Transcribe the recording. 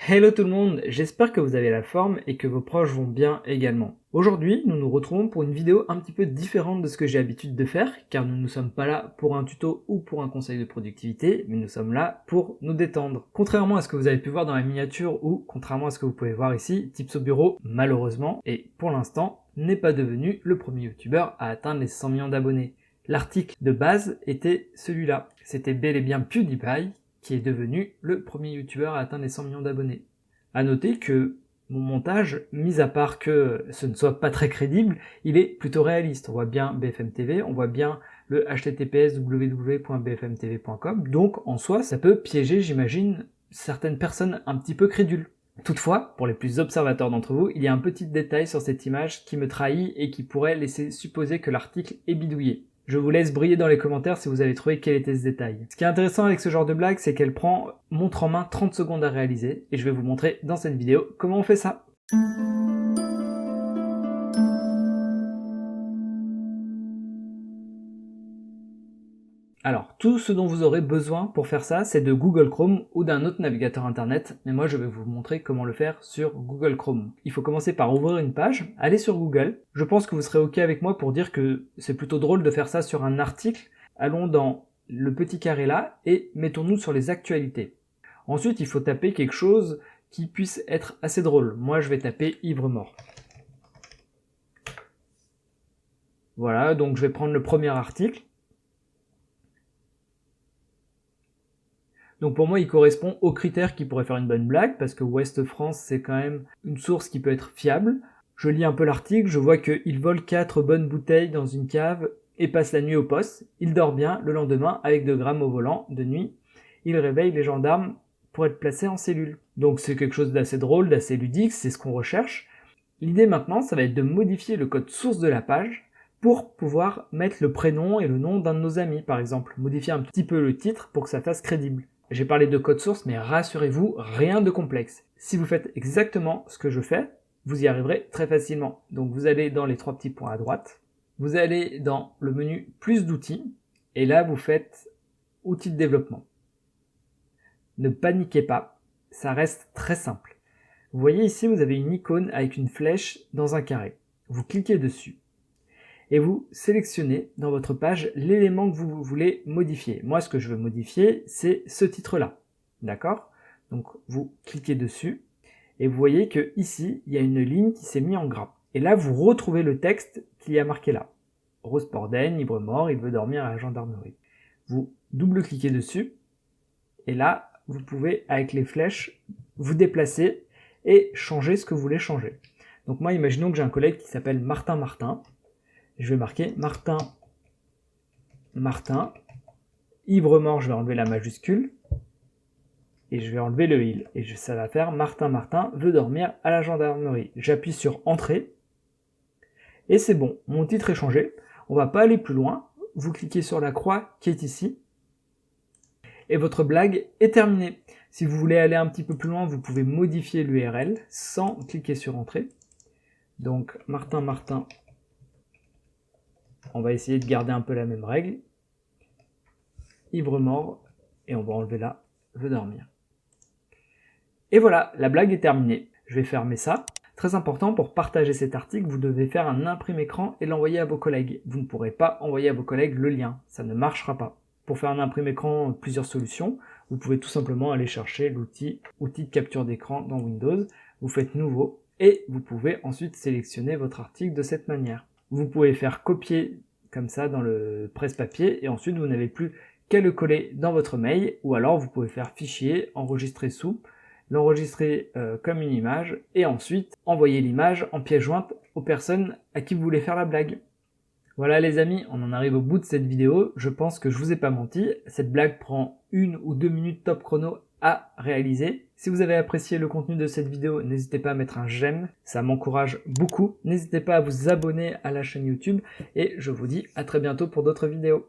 Hello tout le monde, j'espère que vous avez la forme et que vos proches vont bien également. Aujourd'hui, nous nous retrouvons pour une vidéo un petit peu différente de ce que j'ai l'habitude de faire, car nous ne sommes pas là pour un tuto ou pour un conseil de productivité, mais nous sommes là pour nous détendre. Contrairement à ce que vous avez pu voir dans la miniature ou contrairement à ce que vous pouvez voir ici, Tips au bureau, malheureusement, et pour l'instant, n'est pas devenu le premier youtubeur à atteindre les 100 millions d'abonnés. L'article de base était celui-là. C'était bel et bien PewDiePie, qui est devenu le premier youtubeur à atteindre les 100 millions d'abonnés. A noter que mon montage, mis à part que ce ne soit pas très crédible, il est plutôt réaliste. On voit bien BFM TV, on voit bien le https www.bfmtv.com, donc en soi ça peut piéger, j'imagine, certaines personnes un petit peu crédules. Toutefois, pour les plus observateurs d'entre vous, il y a un petit détail sur cette image qui me trahit et qui pourrait laisser supposer que l'article est bidouillé. Je vous laisse briller dans les commentaires si vous avez trouvé quel était ce détail. Ce qui est intéressant avec ce genre de blague, c'est qu'elle prend montre en main 30 secondes à réaliser, et je vais vous montrer dans cette vidéo comment on fait ça. Alors, tout ce dont vous aurez besoin pour faire ça, c'est de Google Chrome ou d'un autre navigateur internet, mais moi je vais vous montrer comment le faire sur Google Chrome. Il faut commencer par ouvrir une page, aller sur Google. Je pense que vous serez ok avec moi pour dire que c'est plutôt drôle de faire ça sur un article. Allons dans le petit carré là et mettons-nous sur les actualités. Ensuite, il faut taper quelque chose qui puisse être assez drôle. Moi, je vais taper ivre mort. Voilà, donc je vais prendre le premier article. Donc pour moi, il correspond aux critères qui pourraient faire une bonne blague, parce que Ouest France, c'est quand même une source qui peut être fiable. Je lis un peu l'article, je vois qu'il vole 4 bonnes bouteilles dans une cave et passe la nuit au poste. Il dort bien, le lendemain, avec 2 grammes au volant, de nuit, il réveille les gendarmes pour être placé en cellule. Donc c'est quelque chose d'assez drôle, d'assez ludique, c'est ce qu'on recherche. L'idée maintenant, ça va être de modifier le code source de la page pour pouvoir mettre le prénom et le nom d'un de nos amis, par exemple. Modifier un petit peu le titre pour que ça fasse crédible. J'ai parlé de code source, mais rassurez-vous, rien de complexe. Si vous faites exactement ce que je fais, vous y arriverez très facilement. Donc vous allez dans les 3 petits points à droite, vous allez dans le menu plus d'outils, et là vous faites outils de développement. Ne paniquez pas, ça reste très simple. Vous voyez ici, vous avez une icône avec une flèche dans un carré. Vous cliquez dessus et vous sélectionnez dans votre page l'élément que vous voulez modifier. Moi, ce que je veux modifier, c'est ce titre-là. D'accord? Donc, vous cliquez dessus et vous voyez que ici, il y a une ligne qui s'est mise en gras. Et là, vous retrouvez le texte qu'il y a marqué là. Rose Porden, ivre mort, il veut dormir à la gendarmerie. Vous double-cliquez dessus et là, vous pouvez, avec les flèches, vous déplacer et changer ce que vous voulez changer. Donc moi, imaginons que j'ai un collègue qui s'appelle Martin Martin. Je vais marquer Martin Martin. Ivre mort, je vais enlever la majuscule. Et je vais enlever le il. Et ça va faire Martin Martin veut dormir à la gendarmerie. J'appuie sur Entrée. Et c'est bon, mon titre est changé. On va pas aller plus loin. Vous cliquez sur la croix qui est ici. Et votre blague est terminée. Si vous voulez aller un petit peu plus loin, vous pouvez modifier l'URL sans cliquer sur Entrée. Donc Martin Martin, on va essayer de garder un peu la même règle. Ivre mort, et on va enlever là, veut dormir. Et voilà, la blague est terminée. Je vais fermer ça. Très important, pour partager cet article, vous devez faire un imprime écran et l'envoyer à vos collègues. Vous ne pourrez pas envoyer à vos collègues le lien, ça ne marchera pas. Pour faire un imprime écran, plusieurs solutions. Vous pouvez tout simplement aller chercher l'outil de capture d'écran dans Windows. Vous faites nouveau et vous pouvez ensuite sélectionner votre article de cette manière. Vous pouvez faire copier comme ça dans le presse-papier et ensuite vous n'avez plus qu'à le coller dans votre mail, ou alors vous pouvez faire fichier, enregistrer sous, l'enregistrer comme une image et ensuite envoyer l'image en pièce jointe aux personnes à qui vous voulez faire la blague. Voilà les amis, on en arrive au bout de cette vidéo. Je pense que je vous ai pas menti, cette blague prend 1 ou 2 minutes top chrono à réaliser. Si vous avez apprécié le contenu de cette vidéo, n'hésitez pas à mettre un j'aime, ça m'encourage beaucoup. N'hésitez pas à vous abonner à la chaîne YouTube et je vous dis à très bientôt pour d'autres vidéos.